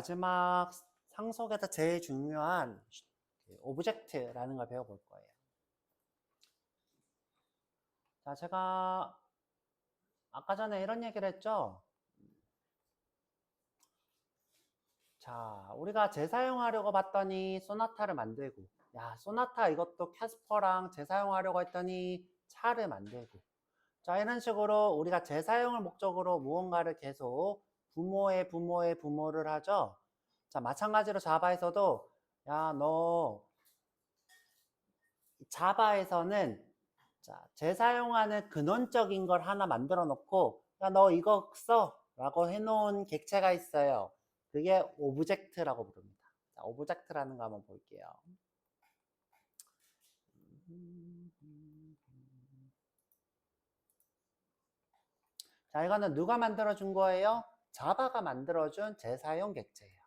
마지막 상속에서 제일 중요한 오브젝트라는 걸 배워볼 거예요. 자, 제가 아까 전에 이런 얘기를 했죠. 자, 우리가 재사용하려고 봤더니 소나타를 만들고, 야, 소나타 이것도 캐스퍼랑 재사용하려고 했더니 차를 만들고, 자, 이런 식으로 우리가 재사용을 목적으로 무언가를 계속 부모의 부모를 하죠. 자, 마찬가지로 자바에서도 야, 너 자바에서는 자, 재사용하는 근원적인 걸 하나 만들어 놓고 야, 너 이거 써 라고 해놓은 객체가 있어요. 그게 오브젝트라고 부릅니다. 자, 오브젝트라는 거 한번 볼게요. 자, 이거는 누가 만들어준 거예요? 자바가 만들어준 재사용 객체예요.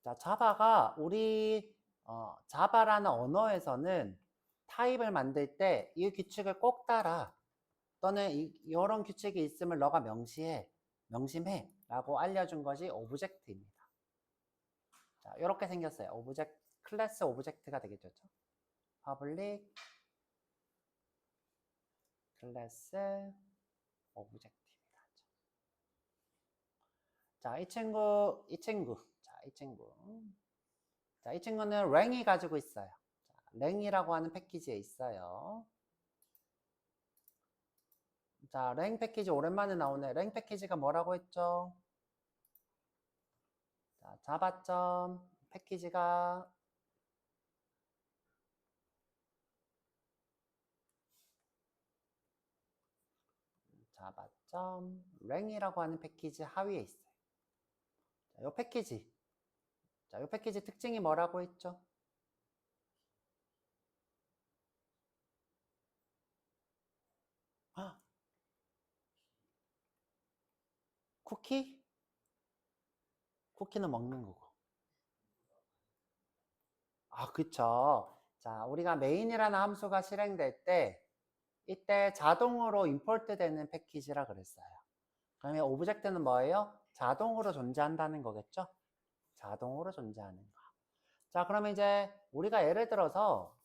자, 자바가 우리 자바라는 언어에서는 타입을 만들 때 이 규칙을 꼭 따라 또는 이런 규칙이 있음을 너가 명심해 라고 알려준 것이 오브젝트입니다. 자, 이렇게 생겼어요. 오브젝트, 클래스 오브젝트가 되겠죠. 퍼블릭 클래스 오브젝트입니다. 자, 이 친구는 랭이 가지고 있어요. 자, 랭이라고 하는 패키지에 있어요. 자, 랭 패키지 오랜만에 나오네. 랭 패키지가 뭐라고 했죠? 자, 자바점 패키지가 자바점 랭이라고 하는 패키지 하위에 있어요. 자, 이 패키지. 자, 이 패키지 특징이 뭐라고 했죠? 쿠키? 쿠키는 먹는 거고. 아, 그쵸. 자, 우리가 메인이라는 함수가 실행될 때 이때 자동으로 임포트 되는 패키지라 그랬어요. 그러면 오브젝트는 뭐예요? 자동으로 존재한다는 거겠죠? 자동으로 존재하는 거. 자, 그러면 이제 우리가 예를 들어서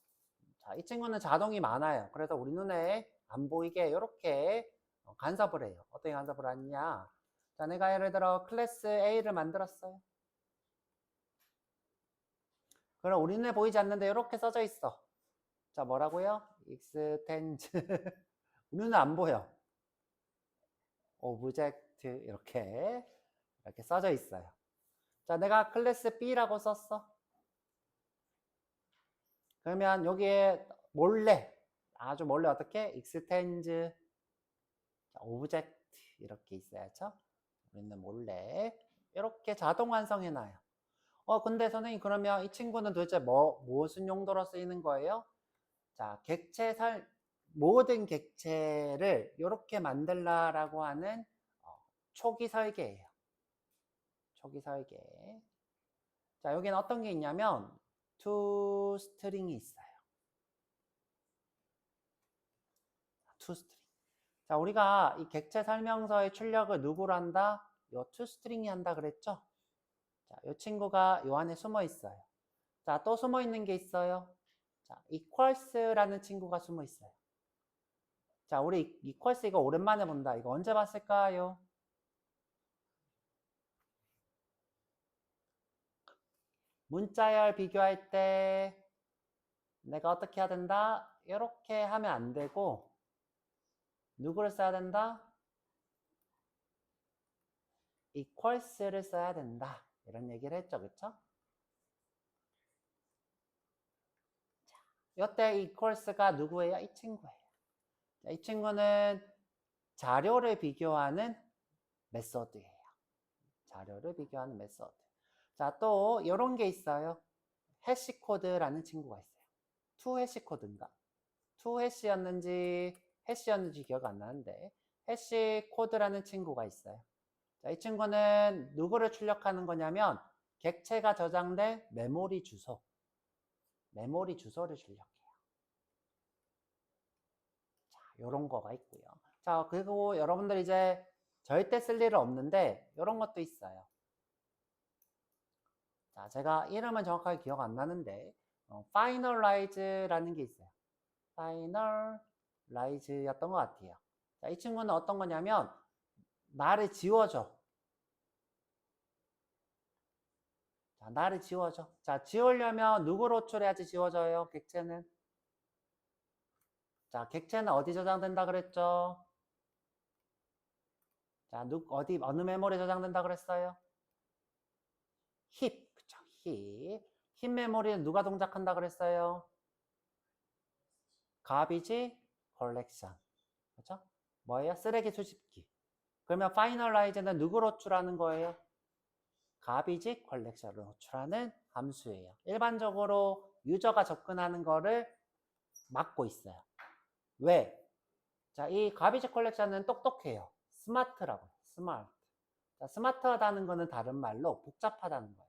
자, 이 친구는 자동이 많아요. 그래서 우리 눈에 안 보이게 이렇게 간섭을 해요. 어떻게 간섭을 하느냐? 자, 내가 예를 들어 클래스 A를 만들었어요. 그럼 우리 눈에 보이지 않는데 이렇게 써져 있어. 자, 뭐라고요? extends 우리 눈에 안 보여. 오브젝트 이렇게 써져 있어요. 자, 내가 클래스 B라고 썼어. 그러면 여기에 몰래 아주 몰래 어떻게 extends 오브젝트 이렇게 있어야죠. 우리는 몰래 이렇게 자동 완성해놔요. 근데 선생님 그러면 이 친구는 도대체 무슨 용도로 쓰이는 거예요? 자, 모든 객체를 이렇게 만들라라고 하는 초기 설계예요. 초기 설계. 자, 여기는 어떤 게 있냐면 toString이 있어요. toString. 자, 우리가 이 객체 설명서의 출력을 누구로 한다? 요 toString이 한다 그랬죠? 자, 이 친구가 요 안에 숨어 있어요. 자, 또 숨어 있는 게 있어요. 자, equals라는 친구가 숨어 있어요. 자, 우리 equals 이거 오랜만에 본다. 이거 언제 봤을까요? 문자열 비교할 때 내가 어떻게 해야 된다? 이렇게 하면 안 되고 누구를 써야 된다? equals를 써야 된다. 이런 얘기를 했죠. 그쵸? 자, 이때 equals가 누구예요? 이 친구예요. 자, 이 친구는 자료를 비교하는 메소드예요. 자료를 비교하는 메소드. 자, 또 이런 게 있어요. 해시코드라는 친구가 있어요. 투 해시코드인가? 투 해시였는지 기억 안 나는데 해시코드라는 친구가 있어요. 자, 이 친구는 누구를 출력하는 거냐면 객체가 저장된 메모리 주소를 출력해요. 요런 거가 있고요. 자, 그리고 여러분들 이제 절대 쓸 일은 없는데 요런 것도 있어요. 자, 제가 이름은 정확하게 기억 안 나는데 finalize라는 게 있어요. finalize였던 것 같아요. 자, 이 친구는 어떤 거냐면 나를 지워줘. 자, 나를 지워줘. 자, 지우려면 누구를 호출해야지 지워져요? 객체는. 자, 객체는 어디 저장된다 그랬죠? 자, 어디 어느 메모리에 저장된다 그랬어요? 힙. 그쵸? 힙. 힙 메모리는 누가 동작한다 그랬어요? garbage collection. 그렇죠? 뭐예요? 쓰레기 수집기. 그러면 finalize는 누구를 호출하는 거예요? garbage collection을 호출하는 함수예요. 일반적으로 유저가 접근하는 거를 막고 있어요. 왜? 자, 이 garbage collection은 똑똑해요. 스마트라고요. 스마트. 자, 스마트하다는 거는 다른 말로 복잡하다는 거예요.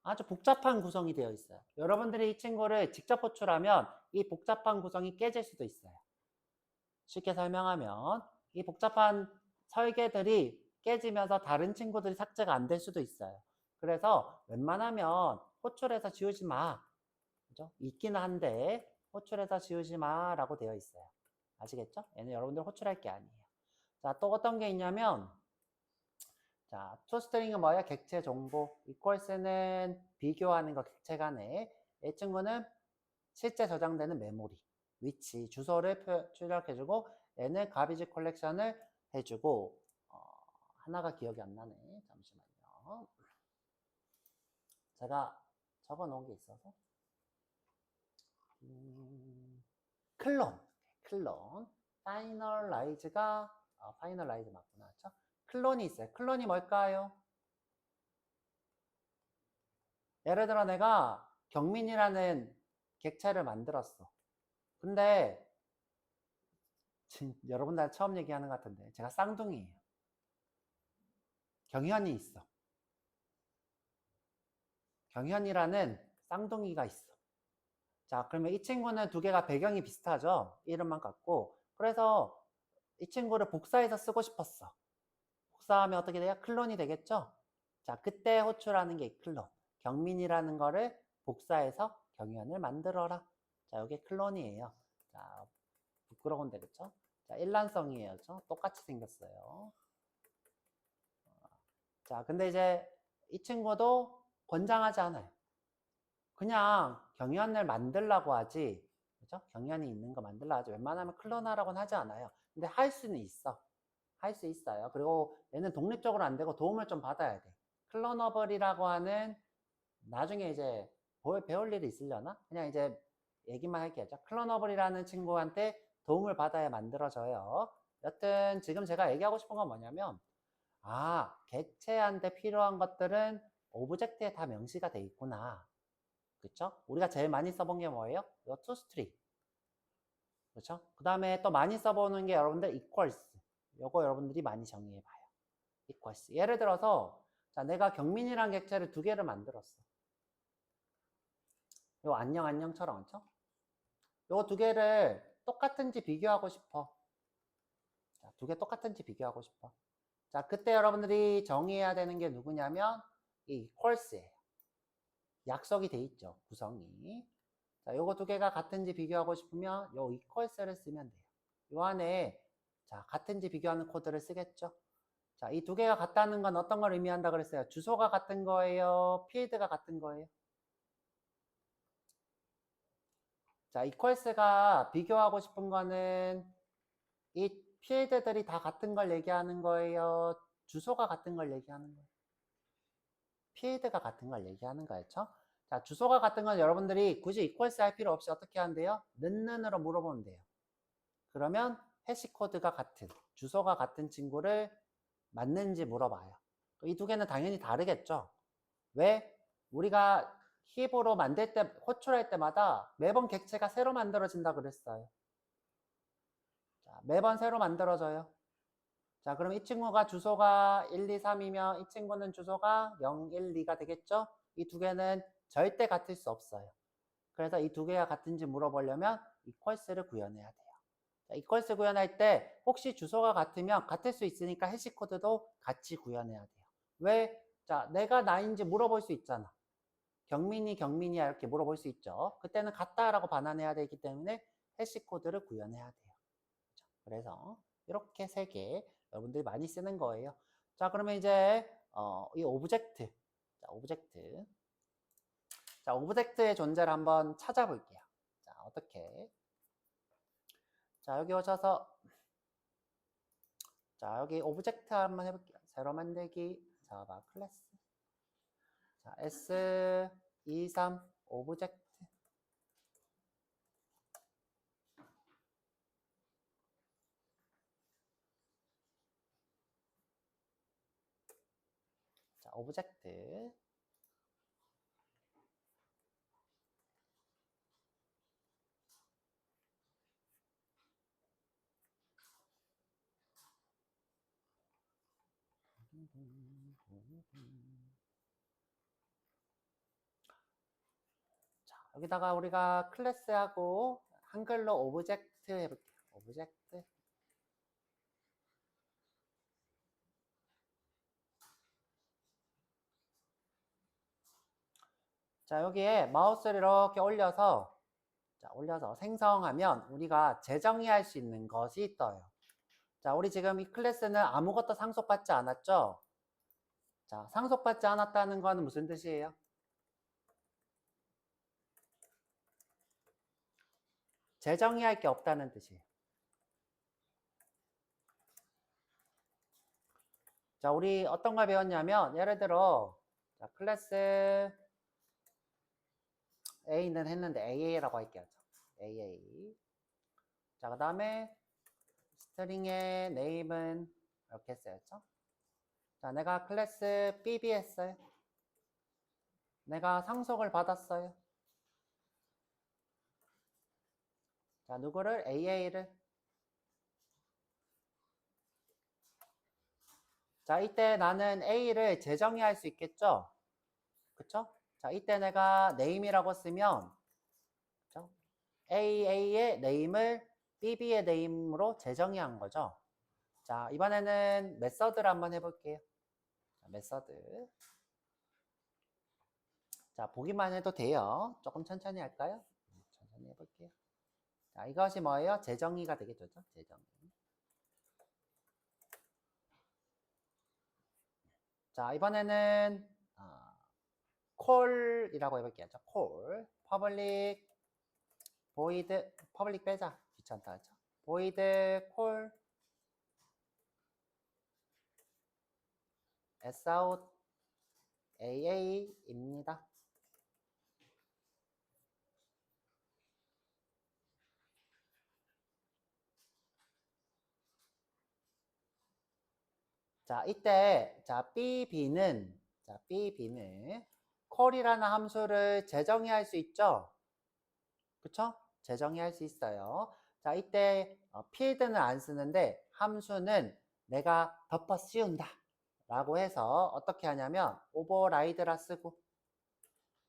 아주 복잡한 구성이 되어 있어요. 여러분들이 이 친구를 직접 호출하면 이 복잡한 구성이 깨질 수도 있어요. 쉽게 설명하면 이 복잡한 설계들이 깨지면서 다른 친구들이 삭제가 안 될 수도 있어요. 그래서 웬만하면 호출해서 지우지 마. 그죠? 있긴 한데 호출해서 지우지 마라고 되어 있어요. 아시겠죠? 얘는 여러분들 호출할 게 아니에요. 자, 또 어떤 게 있냐면 자, toString은 뭐야? 객체 정보. equals는 비교하는 거 객체 간에. 이 친구는 실제 저장되는 메모리, 위치, 주소를 출력해주고 얘는 garbage collection을 해주고 하나가 기억이 안 나네. 잠시만요. 제가 적어놓은 게 있어서 클론, finalize가 finalize 맞구나. 그렇죠? 클론이 있어요. 클론이 뭘까요? 예를 들어 내가 경민이라는 객체를 만들었어. 근데 여러분들 처음 얘기하는 것 같은데 제가 쌍둥이에요. 경현이 있어. 경현이라는 쌍둥이가 있어. 자, 그러면 이 친구는 두 개가 배경이 비슷하죠? 이름만 같고. 그래서 이 친구를 복사해서 쓰고 싶었어. 복사하면 어떻게 돼요? 클론이 되겠죠? 자, 그때 호출하는 게 클론. 경민이라는 거를 복사해서 경현을 만들어라. 자, 이게 클론이에요. 자, 부끄러운데, 그쵸? 자, 일란성이에요. 그쵸? 똑같이 생겼어요. 자, 근데 이제 이 친구도 권장하지 않아요. 그냥 경연을 만들라고 하지, 그죠? 경연이 있는 거 만들라 하지. 웬만하면 클론하라고는 하지 않아요. 근데 할 수는 있어. 할 수 있어요. 그리고 얘는 독립적으로 안 되고 도움을 좀 받아야 돼. 클로너블이라고 하는 나중에 이제 배울 일이 있으려나? 그냥 이제 얘기만 할게요. 클로너블이라는 친구한테 도움을 받아야 만들어져요. 여튼 지금 제가 얘기하고 싶은 건 뭐냐면 객체한테 필요한 것들은 오브젝트에 다 명시가 돼 있구나. 그쵸? 우리가 제일 많이 써본 게 뭐예요? 이거 toString. 그쵸? 그 다음에 또 많이 써보는 게 여러분들 equals. 요거 여러분들이 많이 정리해봐요. equals. 예를 들어서 자, 내가 경민이란 객체를 두 개를 만들었어. 요 안녕처럼, 그쵸? 요 두 개를 똑같은지 비교하고 싶어. 자, 두 개 똑같은지 비교하고 싶어. 자, 그때 여러분들이 정의해야 되는 게 누구냐면 이 equals예요. 약속이 돼 있죠, 구성이. 자, 요거 두 개가 같은지 비교하고 싶으면 요 equals를 쓰면 돼요. 요 안에 자, 같은지 비교하는 코드를 쓰겠죠. 자, 이 두 개가 같다는 건 어떤 걸 의미한다 그랬어요? 주소가 같은 거예요? 필드가 같은 거예요? 자, equals가 비교하고 싶은 거는 이 필드들이 다 같은 걸 얘기하는 거예요? 주소가 같은 걸 얘기하는 거예요? 필드가 같은 걸 얘기하는 거였죠? 자, 주소가 같은 건 여러분들이 굳이 equals 할 필요 없이 어떻게 한대요? 는으로 물어보면 돼요. 그러면 해시 코드가 같은, 주소가 같은 친구를 맞는지 물어봐요. 이 두 개는 당연히 다르겠죠? 왜? 우리가 힙으로 만들 때, 호출할 때마다 매번 객체가 새로 만들어진다 그랬어요. 자, 매번 새로 만들어져요. 자, 그럼 이 친구가 주소가 1, 2, 3이면 이 친구는 주소가 0, 1, 2가 되겠죠? 이 두 개는 절대 같을 수 없어요. 그래서 이 두 개가 같은지 물어보려면 equals를 구현해야 돼요. 이퀄스 구현할 때 혹시 주소가 같으면 같을 수 있으니까 해시코드도 같이 구현해야 돼요. 왜? 자, 내가 나인지 물어볼 수 있잖아. 경민이야 이렇게 물어볼 수 있죠. 그때는 같다라고 반환해야 되기 때문에 해시코드를 구현해야 돼요. 그래서 이렇게 3개 여러분들이 많이 쓰는 거예요. 자, 그러면 이제 이 오브젝트. 자, 오브젝트. 자, 오브젝트의 존재를 한번 찾아볼게요. 자, 어떻게? 자, 여기 오셔서 자, 여기 오브젝트 한번 해볼게요. 새로 만들기, 자바 클래스. 자, S23 오브젝트. 자, 오브젝트. 자, 여기다가 우리가 클래스하고 한글로 오브젝트 해볼게요. 오브젝트. 자, 여기에 마우스를 이렇게 올려서 자, 올려서 생성하면 우리가 재정의할 수 있는 것이 떠요. 자, 우리 지금 이 클래스는 아무것도 상속받지 않았죠? 자, 상속받지 않았다는 건 무슨 뜻이에요? 재정의할 게 없다는 뜻이에요. 자, 우리 어떤 걸 배웠냐면 예를 들어 자, 클래스 A는 했는데 AA라고 할게요. AA. 자, 그 다음에 스트링의 네임은 이렇게 했어요. 자, 내가 클래스 BB 했어요. 내가 상속을 받았어요. 자, 누구를? AA를. 자, 이때 나는 A를 재정의할 수 있겠죠? 그쵸? 자, 이때 내가 name이라고 쓰면 그쵸? AA의 name을 BB의 name으로 재정의한 거죠. 자, 이번에는 메서드를 한번 해볼게요. 자, 메서드. 자, 보기만 해도 돼요. 조금 천천히 할까요? 천천히 해볼게요. 자, 이것이 뭐예요? 재정의가 되겠죠? 재정의. 자, 이번에는 콜이라고 해볼게요. 콜. public void public 빼자. 귀찮다. 그죠? void 콜 sout AA입니다. 자, 이때 자, BB는 콜이라는 함수를 재정의할 수 있죠? 그쵸? 재정의할 수 있어요. 자, 이때 필드는 안 쓰는데 함수는 내가 덮어 씌운다 라고 해서 어떻게 하냐면 오버라이드라 쓰고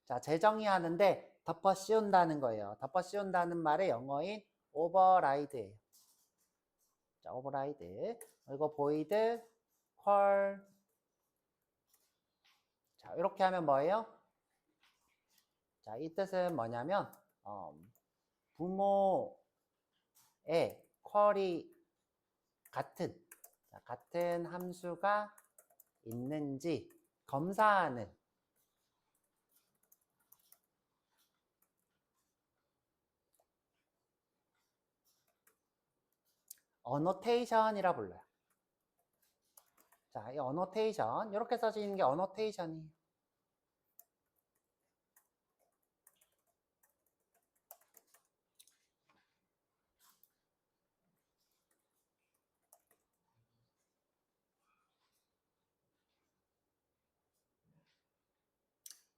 자, 재정의하는데 덮어 씌운다는 거예요. 덮어 씌운다는 말의 영어인 오버라이드예요. 자, 오버라이드. 그리고 void 콜. 자, 이렇게 하면 뭐예요? 자, 이 뜻은 뭐냐면 부모의 퀄이 같은 함수가 있는지 검사하는 어노테이션이라 불러요. 자, 이 어노테이션 이렇게 써지는 게 어노테이션이에요.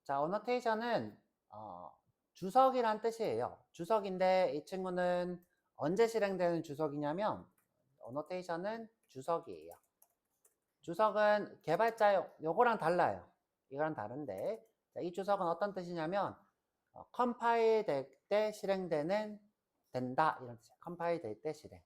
자, 어노테이션은 주석이란 뜻이에요. 주석인데 이 친구는 언제 실행되는 주석이냐면 어노테이션은 주석이에요. 주석은 개발자용, 요거랑 달라요. 이거랑 다른데 자, 이 주석은 어떤 뜻이냐면 컴파일 될 때 실행되는 된다 이런 뜻이에요. 컴파일 될 때 실행.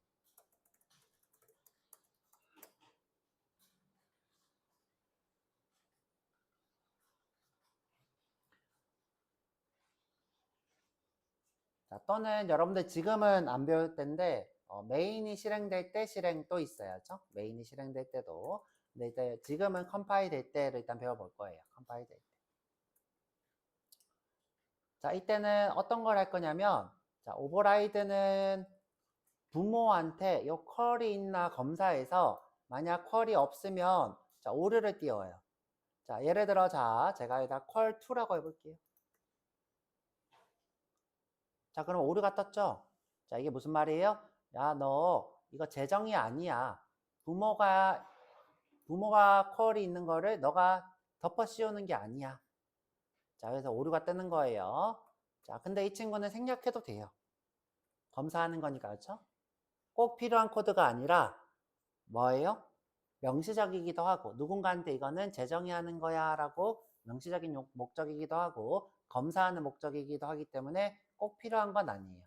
자, 또는 여러분들 지금은 안 배울 텐데 메인이 실행될 때 실행도 있어야죠. 메인이 실행될 때도. 근데 이제 지금은 컴파일 될 때를 일단 배워볼 거예요. 컴파일 될 때. 자, 이때는 어떤 걸 할 거냐면, 자, 오버라이드는 부모한테 요 퀄이 있나 검사해서 만약 퀄이 없으면 자, 오류를 띄워요. 자, 예를 들어 자, 제가 여기다 퀄2라고 해볼게요. 자, 그럼 오류가 떴죠? 자, 이게 무슨 말이에요? 야, 너 이거 재정이 아니야. 부모가 퀄이 있는 거를 너가 덮어 씌우는 게 아니야. 자, 그래서 오류가 뜨는 거예요. 자, 근데 이 친구는 생략해도 돼요. 검사하는 거니까, 그렇죠? 꼭 필요한 코드가 아니라 뭐예요? 명시적이기도 하고 누군가한테 이거는 재정의 하는 거야 라고 명시적인 목적이기도 하고 검사하는 목적이기도 하기 때문에 꼭 필요한 건 아니에요.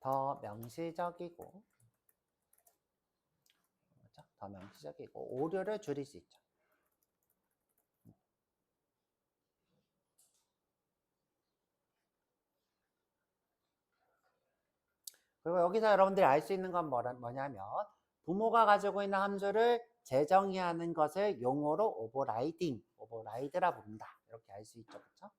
더 명시적이고 그렇죠? 더 명시적이고 오류를 줄일 수 있죠. 그리고 여기서 여러분들이 알 수 있는 건 뭐냐면 부모가 가지고 있는 함수를 재정의하는 것을 용어로 오버라이드라 부른다. 이렇게 알 수 있죠. 그렇죠?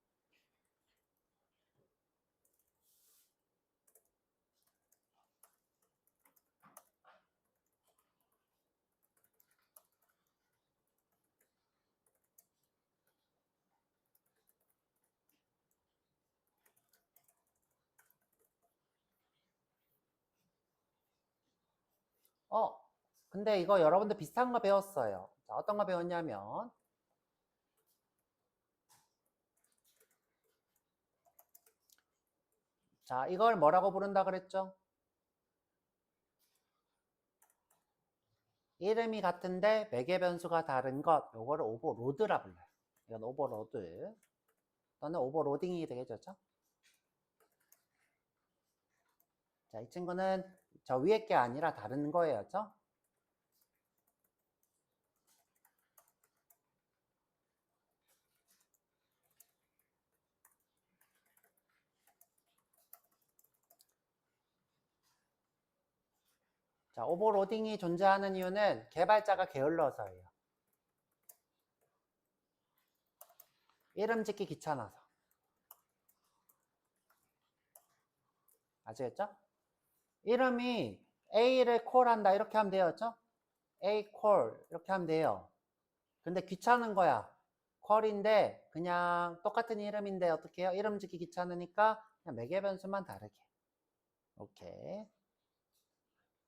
근데 이거 여러분들 비슷한 거 배웠어요. 자, 어떤 거 배웠냐면 자, 이걸 뭐라고 부른다 그랬죠? 이름이 같은데 매개 변수가 다른 것, 요거를 오버로드라 불러요. 이건 오버로드 또는 오버로딩이 되겠죠. 자, 이 친구는 저 위에 게 아니라 다른 거예요. 그렇죠? 자, 오버로딩이 존재하는 이유는 개발자가 게을러서예요. 이름 짓기 귀찮아서. 아시겠죠? 이름이 A를 콜한다 이렇게 하면 돼요. 그렇죠? A 콜 이렇게 하면 돼요. 근데 귀찮은 거야. 콜인데 그냥 똑같은 이름인데 어떻게 해요? 이름 짓기 귀찮으니까 그냥 매개 변수만 다르게. 오케이.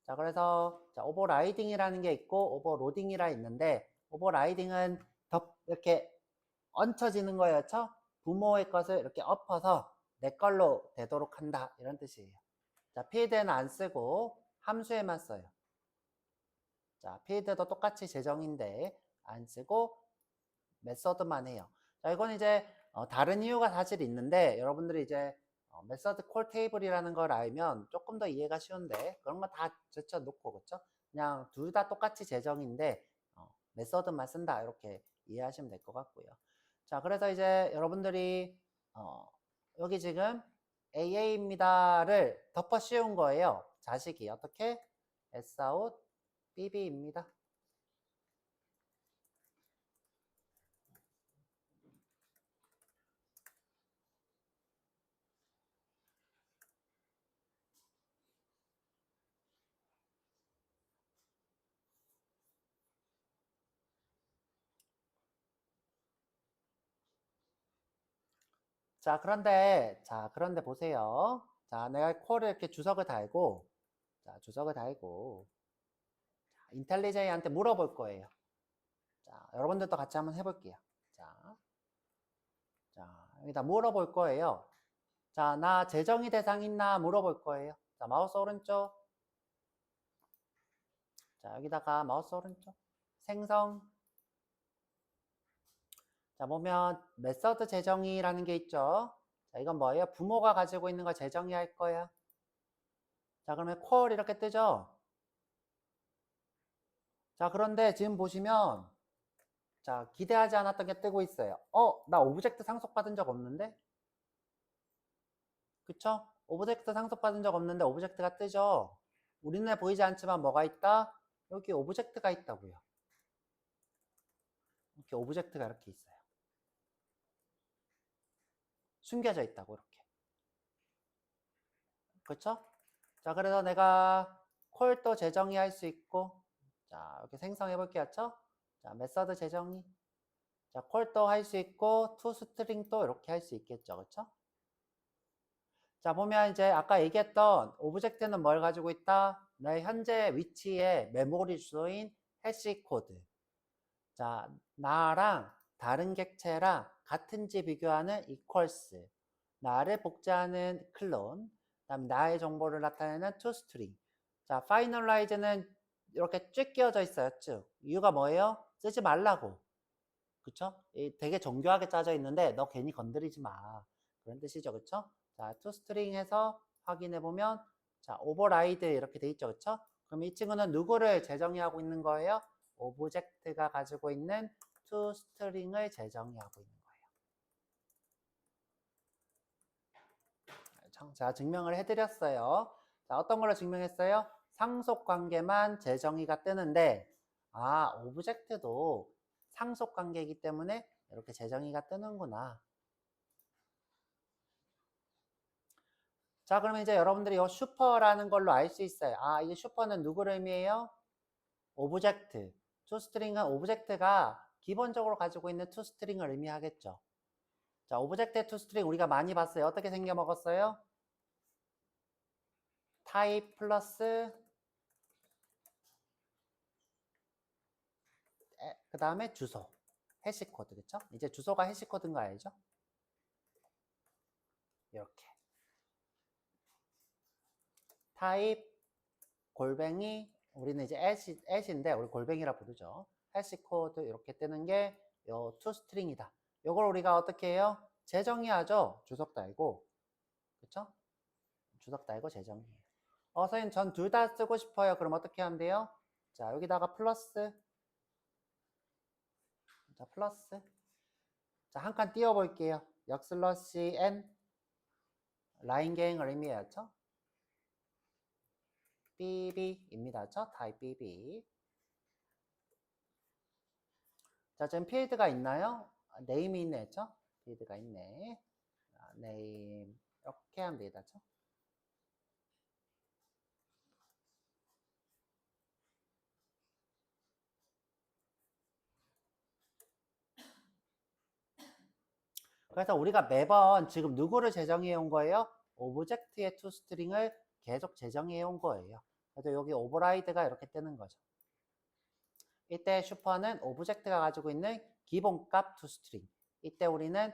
자, 그래서 자, 오버라이딩이라는 게 있고 오버로딩이라 있는데 오버라이딩은 이렇게 얹혀지는 거였죠? 부모의 것을 이렇게 엎어서 내 걸로 되도록 한다 이런 뜻이에요. 자, 필드는 안 쓰고 함수에만 써요. 자, 필드도 똑같이 재정인데 안 쓰고 메서드만 해요. 자, 이건 이제 다른 이유가 사실 있는데 여러분들이 이제 메서드 콜 테이블이라는 걸 알면 조금 더 이해가 쉬운데 그런 거 다 제쳐놓고 그렇죠? 그냥 둘 다 똑같이 재정인데 메서드만 쓴다 이렇게 이해하시면 될 것 같고요. 자, 그래서 이제 여러분들이 여기 지금 AA입니다를 덮어 씌운 거예요. 자식이 어떻게? Sout BB입니다. 자, 그런데 보세요. 자, 내가 콜을 이렇게 주석을 달고, 자, 주석을 달고, 인텔리제이한테 물어볼 거예요. 자, 여러분들도 같이 한번 해볼게요. 자, 여기다 물어볼 거예요. 자, 나 재정의 대상 있나 물어볼 거예요. 자, 마우스 오른쪽. 자, 여기다가 마우스 오른쪽. 생성. 자, 보면 메서드 재정의라는 게 있죠. 자, 이건 뭐예요? 부모가 가지고 있는 거 재정의 할 거야. 자, 그러면 콜 이렇게 뜨죠. 자, 그런데 지금 보시면 자, 기대하지 않았던 게 뜨고 있어요. 나 오브젝트 상속받은 적 없는데? 그쵸? 오브젝트 상속받은 적 없는데 오브젝트가 뜨죠? 우리 눈에 보이지 않지만 뭐가 있다? 여기 오브젝트가 있다고요. 이렇게 오브젝트가 이렇게 있어요. 숨겨져 있다고 이렇게. 그쵸? 자, 그래서 내가 콜도 재정의 할 수 있고, 자, 이렇게 생성해 볼게요. 자, 메서드 재정의. 자, 콜도 할 수 있고, toString도 이렇게 할 수 있겠죠. 그쵸? 자, 보면 이제 아까 얘기했던 오브젝트는 뭘 가지고 있다? 내 현재 위치의 메모리 주소인 해시 코드. 자, 나랑 다른 객체랑 같은지 비교하는 equals. 나를 복제하는 클론. 그다음 나의 정보를 나타내는 toString. 자, finalize는 이렇게 쭉 끼워져 있어요. 쭉. 이유가 뭐예요? 쓰지 말라고. 그쵸? 되게 정교하게 짜져 있는데 너 괜히 건드리지 마. 그런 뜻이죠. 그쵸? 자, toString 해서 확인해 보면 자, override 이렇게 돼 있죠. 그쵸? 그럼 이 친구는 누구를 재정의하고 있는 거예요? 오브젝트가 가지고 있는 toString을 재정의하고 있는 거예요. 자, 증명을 해드렸어요. 자, 어떤 걸로 증명했어요? 상속 관계만 재정의가 뜨는데, 오브젝트도 상속 관계이기 때문에 이렇게 재정의가 뜨는구나. 자, 그러면 이제 여러분들이 이 슈퍼라는 걸로 알 수 있어요. 이 슈퍼는 누구를 의미해요? 오브젝트. toString은 오브젝트가 기본적으로 가지고 있는 toString을 의미하겠죠. 자, 오브젝트의 toString 우리가 많이 봤어요. 어떻게 생겨 먹었어요? 타입 플러스 그 다음에 주소. 해시코드, 그쵸? 이제 주소가 해시코드인 거 알죠? 이렇게. 타입 골뱅이 우리는 이제 at인데 우리 골뱅이라 부르죠. 해시코드 이렇게 뜨는 게 요 toString이다. 요걸 우리가 어떻게 해요? 재정의하죠. 주석 달고. 그쵸? 주석 달고 재정의해요. 선생님 전 둘 다 쓰고 싶어요. 그럼 어떻게 하면 돼요? 자, 여기다가 플러스. 자, 플러스. 자, 한 칸 띄워볼게요. 역슬러시 n 라인 계행을 의미하죠. bb입니다. 타입 bb. 자, 지금 필드가 있나요? 네임이 있네, 죠 필드가 있네. 네임 이렇게 하면 되겠죠. 그래서 우리가 매번 지금 누구를 재정해 온 거예요? 오브젝트의 toString을 계속 재정해 온 거예요. 그래서 여기 오버라이드가 이렇게 뜨는 거죠. 이때 슈퍼는 오브젝트가 가지고 있는 기본값 toString. 이때 우리는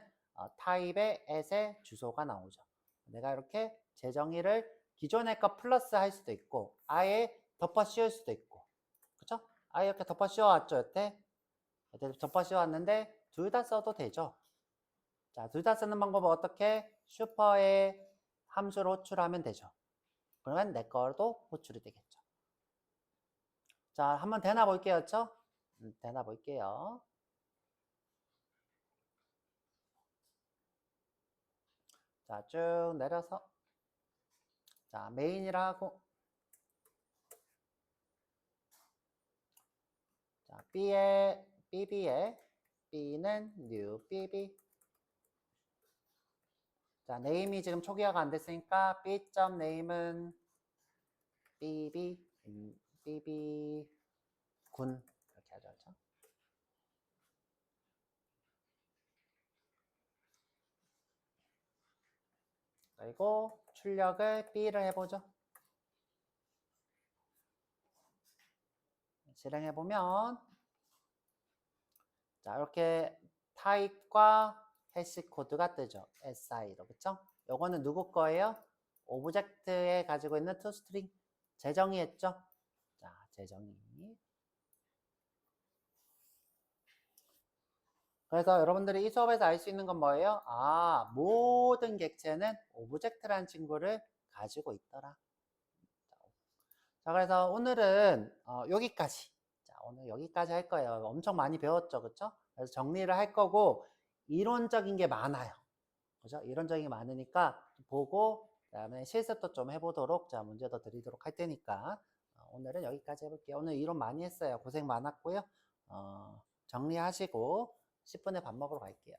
타입의 at의 주소가 나오죠. 내가 이렇게 재정의를 기존의 거 플러스 할 수도 있고 아예 덮어 씌울 수도 있고 그쵸? 아예 이렇게 덮어 씌워왔죠 여태? 덮어 씌워왔는데 둘 다 써도 되죠. 자, 둘 다 쓰는 방법은 어떻게? 슈퍼의 함수를 호출하면 되죠. 그러면 내 거도 호출이 되겠죠. 자, 한번 대나 볼게요. 그쵸? 대나 볼게요. 자, 쭉 내려서 자, 메인이라고 자, BB의 B는 new BB 자, 네임이 지금 초기화가 안 됐으니까 B.name은 BB BB 군 이렇게 하죠. 그렇죠? 그리고 출력을 B를 해보죠. 실행해보면 자, 이렇게 타입과 해시 코드가 뜨죠. SI로. 그쵸? 요거는 누구 거예요? 오브젝트에 가지고 있는 toString 재정의했죠? 자, 재정의. 그래서 여러분들이 이 수업에서 알 수 있는 건 뭐예요? 아, 모든 객체는 오브젝트라는 친구를 가지고 있더라. 자, 그래서 오늘은 여기까지. 자, 오늘 여기까지 할 거예요. 엄청 많이 배웠죠, 그쵸? 그래서 정리를 할 거고, 이론적인 게 많아요. 그죠? 이론적인 게 많으니까 보고, 그다음에 실습도 좀 해보도록, 자, 문제도 드리도록 할 테니까, 오늘은 여기까지 해볼게요. 오늘 이론 많이 했어요. 고생 많았고요. 정리하시고, 10분에 밥 먹으러 갈게요.